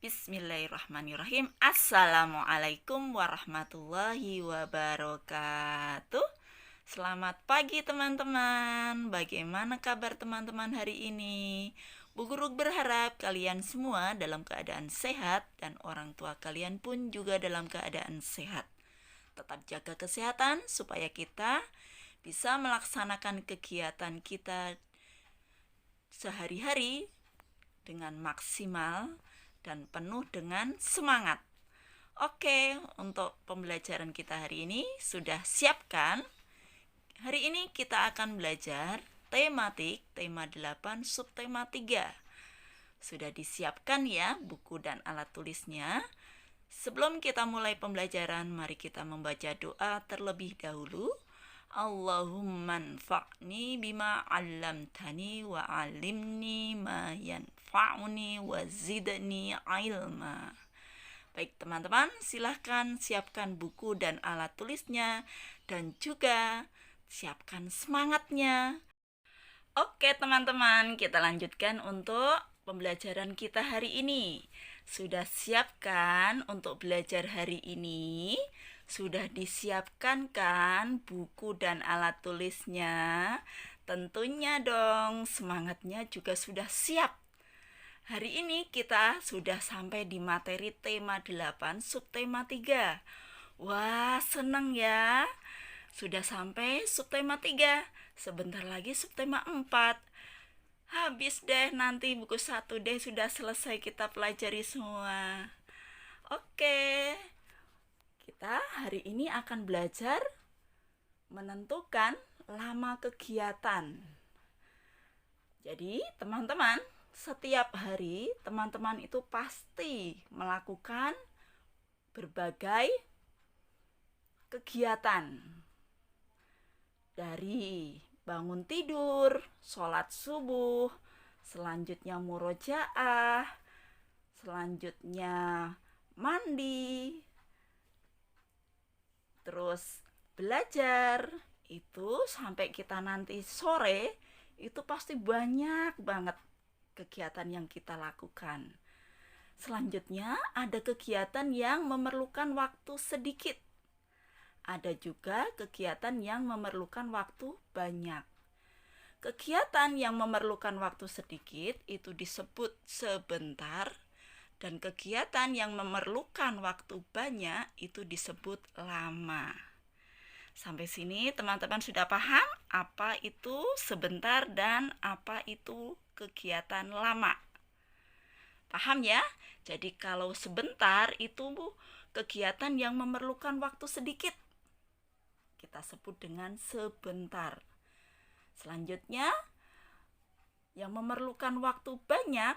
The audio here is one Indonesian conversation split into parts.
Bismillahirrahmanirrahim. Assalamualaikum warahmatullahi wabarakatuh. Selamat pagi teman-teman. Bagaimana kabar teman-teman hari ini? Bu Guru berharap kalian semua dalam keadaan sehat dan orang tua kalian pun juga dalam keadaan sehat. Tetap jaga kesehatan supaya kita bisa melaksanakan kegiatan kita sehari-hari dengan maksimal dan penuh dengan semangat. Oke, untuk pembelajaran kita hari ini sudah siapkan? Hari ini kita akan belajar tematik, tema 8, subtema 3. Sudah disiapkan ya buku dan alat tulisnya? Sebelum kita mulai pembelajaran, mari kita membaca doa terlebih dahulu. Allahumma anfa'ni bima 'allamtani wa 'allimni ma yanfa'uni wa zidni ilma. Baik teman-teman, silahkan siapkan buku dan alat tulisnya dan juga siapkan semangatnya. Oke teman-teman, kita lanjutkan untuk pembelajaran kita hari ini. Sudah siapkan untuk belajar hari ini? Sudah disiapkan kan buku dan alat tulisnya? Tentunya dong, semangatnya juga sudah siap. Hari ini kita sudah sampai di materi tema 8, subtema 3. Wah, senang ya. Sudah sampai subtema 3. Sebentar lagi subtema 4. Habis deh nanti buku 1 deh sudah selesai kita pelajari semua. Oke. Kita hari ini akan belajar menentukan lama kegiatan. Jadi, teman-teman, setiap hari teman-teman itu pasti melakukan berbagai kegiatan. Dari bangun tidur, sholat subuh, selanjutnya murojaah, selanjutnya mandi, terus belajar, itu sampai kita nanti sore, itu pasti banyak banget kegiatan yang kita lakukan. Selanjutnya ada kegiatan yang memerlukan waktu sedikit. Ada juga kegiatan yang memerlukan waktu banyak. Kegiatan yang memerlukan waktu sedikit itu disebut sebentar, dan kegiatan yang memerlukan waktu banyak itu disebut lama. Sampai sini teman-teman sudah paham apa itu sebentar dan apa itu kegiatan lama? Paham ya? Jadi kalau sebentar itu kegiatan yang memerlukan waktu sedikit, kita sebut dengan sebentar. Selanjutnya, yang memerlukan waktu banyak,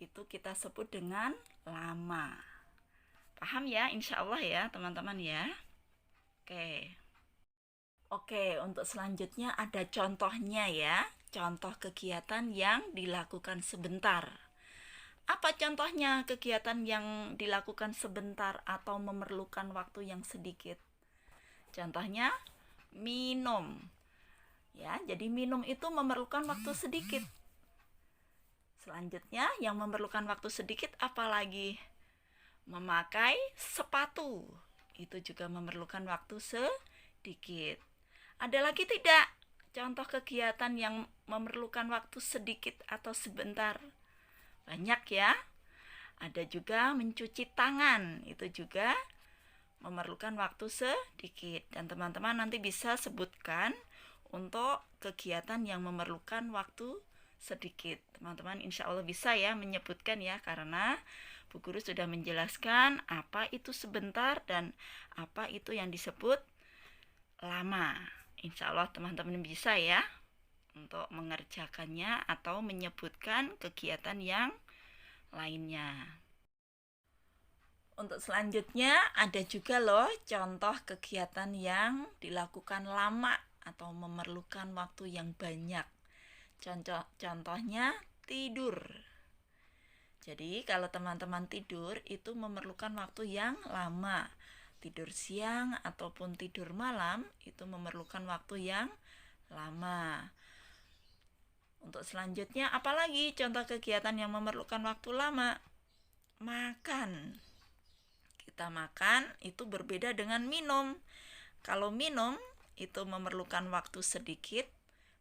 itu kita sebut dengan lama. Paham ya? Insya Allah ya teman-teman ya. Oke, untuk selanjutnya ada contohnya ya. Contoh kegiatan yang dilakukan sebentar. Apa contohnya kegiatan yang dilakukan sebentar atau memerlukan waktu yang sedikit? Contohnya minum. Ya, jadi minum itu memerlukan waktu sedikit. Selanjutnya yang memerlukan waktu sedikit apalagi? Memakai sepatu. Itu juga memerlukan waktu sedikit. Ada lagi tidak contoh kegiatan yang memerlukan waktu sedikit atau sebentar? Banyak ya. Ada juga mencuci tangan. Itu juga memerlukan waktu sedikit. Dan teman-teman nanti bisa sebutkan untuk kegiatan yang memerlukan waktu sedikit. Teman-teman insya Allah bisa ya menyebutkan ya, karena Bu Guru sudah menjelaskan apa itu sebentar dan apa itu yang disebut lama. Insya Allah teman-teman bisa ya untuk mengerjakannya atau menyebutkan kegiatan yang lainnya. Untuk selanjutnya ada juga loh contoh kegiatan yang dilakukan lama atau memerlukan waktu yang banyak. Contohnya tidur. Jadi kalau teman-teman tidur itu memerlukan waktu yang lama. Tidur siang ataupun tidur malam itu memerlukan waktu yang lama. Untuk selanjutnya apalagi contoh kegiatan yang memerlukan waktu lama? makan. Kita makan itu berbeda dengan minum. Kalau minum itu memerlukan waktu sedikit,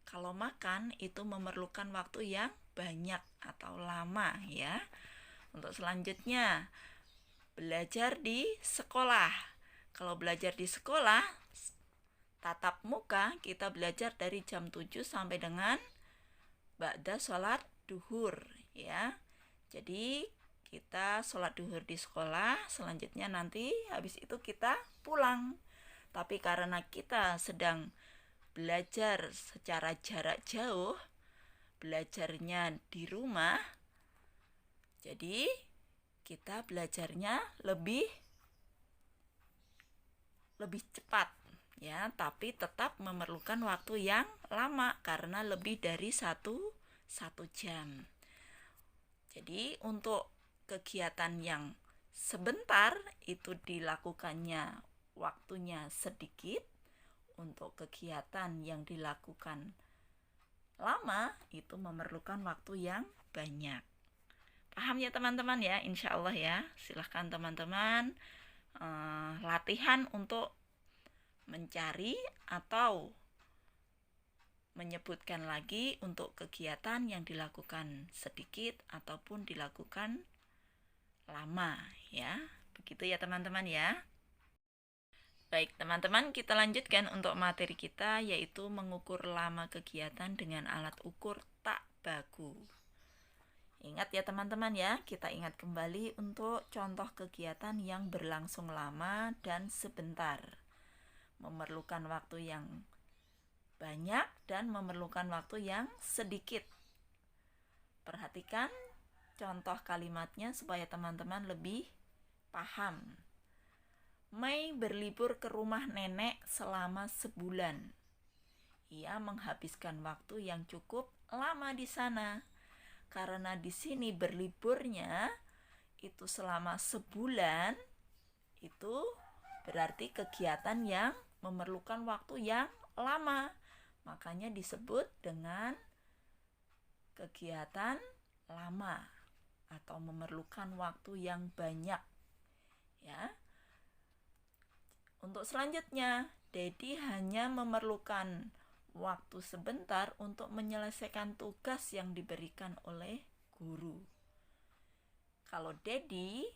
kalau makan itu memerlukan waktu yang banyak atau lama ya. Untuk selanjutnya, belajar di sekolah. Kalau belajar di sekolah, tatap muka kita belajar dari jam 7 sampai dengan ba'da sholat duhur ya. Jadi kita sholat duhur di sekolah, selanjutnya nanti habis itu kita pulang. Tapi karena kita sedang belajar secara jarak jauh, belajarnya di rumah, jadi kita belajarnya lebih cepat ya, tapi tetap memerlukan waktu yang lama karena lebih dari satu jam. Jadi untuk kegiatan yang sebentar itu dilakukannya waktunya sedikit, untuk kegiatan yang dilakukan lama itu memerlukan waktu yang banyak. Paham ya teman-teman ya? Insya Allah ya. Silahkan teman-teman latihan untuk mencari atau menyebutkan lagi untuk kegiatan yang dilakukan sedikit ataupun dilakukan lama ya. Begitu ya teman-teman ya. Baik teman-teman, kita lanjutkan untuk materi kita, yaitu mengukur lama kegiatan dengan alat ukur tak baku. Ingat ya teman-teman ya, kita ingat kembali untuk contoh kegiatan yang berlangsung lama dan sebentar, memerlukan waktu yang banyak dan memerlukan waktu yang sedikit. Perhatikan contoh kalimatnya supaya teman-teman lebih paham. Mei berlibur ke rumah nenek selama sebulan. Ia menghabiskan waktu yang cukup lama di sana. Karena di sini berliburnya itu selama sebulan, itu berarti kegiatan yang memerlukan waktu yang lama. Makanya disebut dengan kegiatan lama atau memerlukan waktu yang banyak. Ya. Untuk selanjutnya, Dedi hanya memerlukan waktu sebentar untuk menyelesaikan tugas yang diberikan oleh guru. Kalau Dedi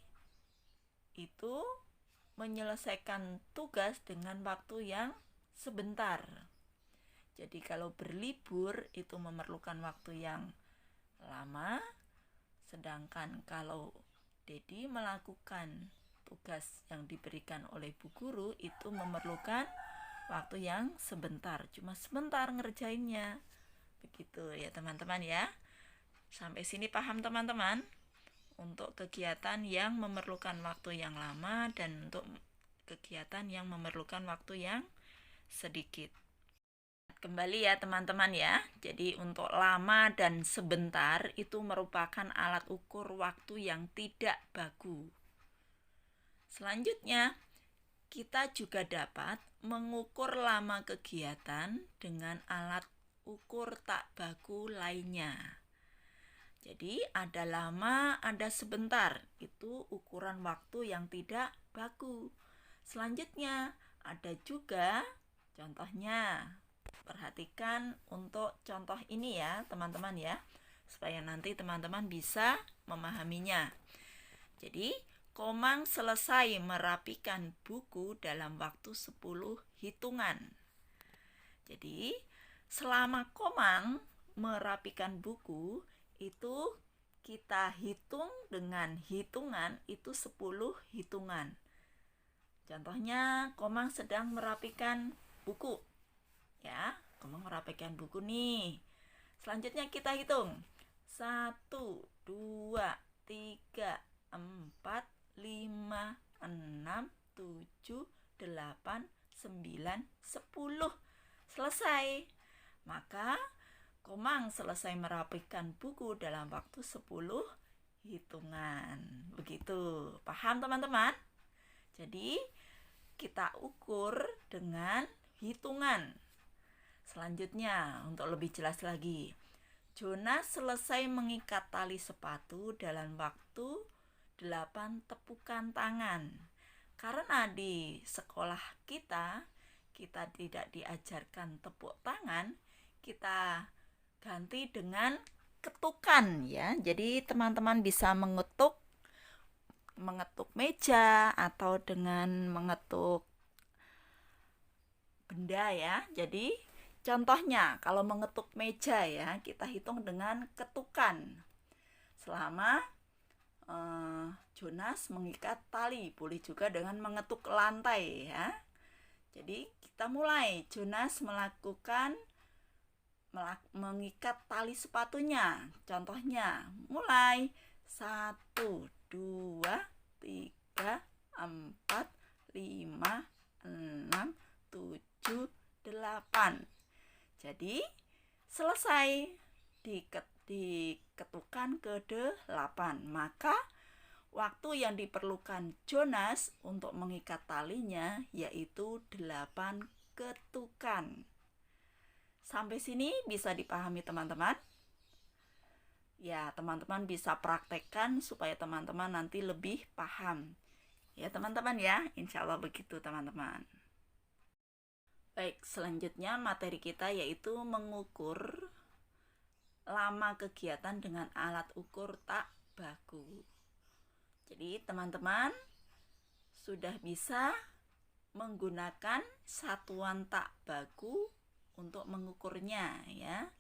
itu menyelesaikan tugas dengan waktu yang sebentar. Jadi kalau berlibur itu memerlukan waktu yang lama, sedangkan kalau Dedi melakukan tugas yang diberikan oleh bu guru itu memerlukan waktu yang sebentar, cuma sebentar ngerjainnya. Begitu ya teman-teman ya. Sampai sini paham teman-teman? Untuk kegiatan yang memerlukan waktu yang lama dan untuk kegiatan yang memerlukan waktu yang sedikit. Kembali ya teman-teman ya. Jadi untuk lama dan sebentar itu merupakan alat ukur waktu yang tidak baku. Selanjutnya, kita juga dapat mengukur lama kegiatan dengan alat ukur tak baku lainnya. Jadi ada lama, ada sebentar. Itu ukuran waktu yang tidak baku. Selanjutnya, ada juga contohnya. Perhatikan untuk contoh ini ya teman-teman ya, supaya nanti teman-teman bisa memahaminya. Jadi Komang selesai merapikan buku dalam waktu 10 hitungan. Jadi, selama Komang merapikan buku, itu kita hitung dengan hitungan itu 10 hitungan. Contohnya, Komang sedang merapikan buku. Ya, Komang merapikan buku nih. Selanjutnya kita hitung. 1, 2, 3, 4, 5, 6, 7, 8, 9, 10. Selesai. Maka Komang selesai merapikan buku dalam waktu 10 hitungan. Begitu. Paham teman-teman? Jadi kita ukur dengan hitungan. Selanjutnya, untuk lebih jelas lagi, Jonas selesai mengikat tali sepatu dalam waktu 8 tepukan tangan. Karena di sekolah kita tidak diajarkan tepuk tangan, kita ganti dengan ketukan ya. Jadi teman-teman bisa mengetuk meja atau dengan mengetuk benda ya. Jadi contohnya kalau mengetuk meja ya, kita hitung dengan ketukan. Selama Jonas mengikat tali, boleh juga dengan mengetuk lantai ya. Jadi kita mulai. Jonas mengikat tali sepatunya. Contohnya, mulai 1, 2, 3, 4, 5, 6, 7, 8. Jadi selesai diketukan ke-8. Maka waktu yang diperlukan Jonas untuk mengikat talinya yaitu 8 ketukan. Sampai sini bisa dipahami teman-teman? Ya, teman-teman bisa praktekkan supaya teman-teman nanti lebih paham. Ya teman-teman ya, insya Allah begitu teman-teman. Baik, selanjutnya materi kita yaitu mengukur lama kegiatan dengan alat ukur tak baku. Jadi teman-teman sudah bisa menggunakan satuan tak baku untuk mengukurnya ya.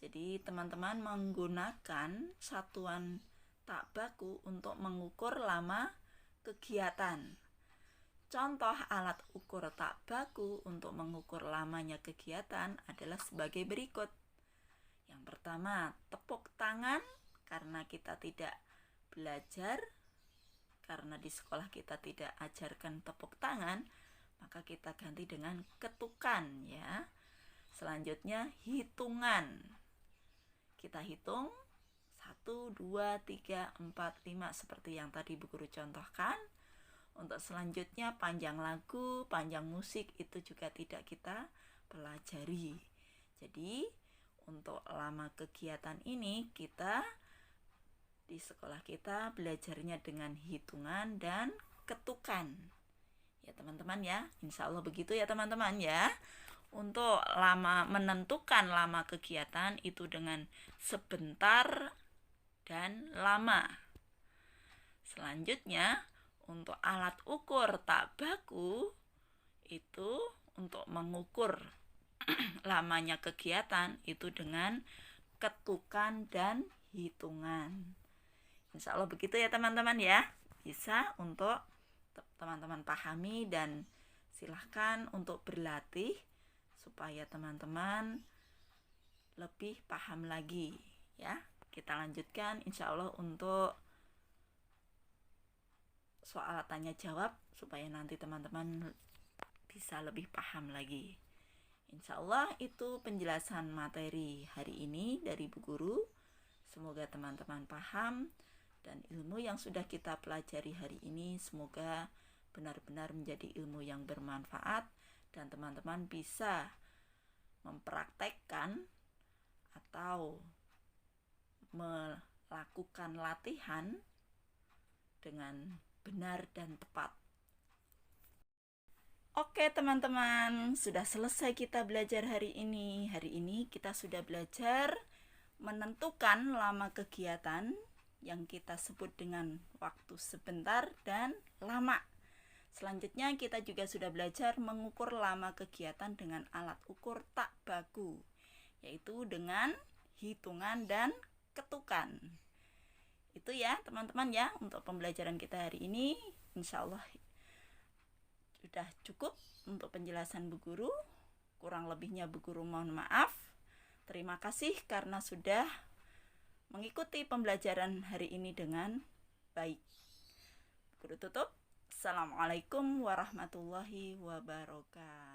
Jadi teman-teman menggunakan satuan tak baku untuk mengukur lama kegiatan. Contoh alat ukur tak baku untuk mengukur lamanya kegiatan adalah sebagai berikut. Yang pertama, tepuk tangan, karena kita tidak belajar, karena di sekolah kita tidak ajarkan tepuk tangan, maka kita ganti dengan ketukan ya. Selanjutnya hitungan. Kita hitung 1, 2, 3, 4, 5 seperti yang tadi Bu Guru contohkan. Untuk selanjutnya panjang lagu, panjang musik itu juga tidak kita pelajari. Jadi untuk lama kegiatan ini kita di sekolah kita belajarnya dengan hitungan dan ketukan. Ya teman-teman ya, insya Allah begitu ya teman-teman ya. Untuk menentukan lama kegiatan itu dengan sebentar dan lama. Selanjutnya untuk alat ukur tak baku itu untuk mengukur lamanya kegiatan itu dengan ketukan dan hitungan. Insya Allah begitu ya teman-teman ya. Bisa untuk teman-teman pahami dan silahkan untuk berlatih supaya teman-teman lebih paham lagi ya. Kita lanjutkan insya Allah untuk soal tanya jawab supaya nanti teman-teman bisa lebih paham lagi. Insya Allah itu penjelasan materi hari ini dari Bu Guru. Semoga teman-teman paham dan ilmu yang sudah kita pelajari hari ini semoga benar-benar menjadi ilmu yang bermanfaat dan teman-teman bisa mempraktekkan atau melakukan latihan dengan benar dan tepat. Oke teman-teman, sudah selesai kita belajar hari ini. Hari ini kita sudah belajar menentukan lama kegiatan yang kita sebut dengan waktu sebentar dan lama. Selanjutnya kita juga sudah belajar mengukur lama kegiatan dengan alat ukur tak baku, yaitu dengan hitungan dan ketukan. Itu ya teman-teman ya untuk pembelajaran kita hari ini. Insya Allah sudah cukup untuk penjelasan Bu Guru. Kurang lebihnya Bu Guru mohon maaf. Terima kasih karena sudah mengikuti pembelajaran hari ini dengan baik. Bu Guru tutup. Assalamualaikum warahmatullahi wabarakatuh.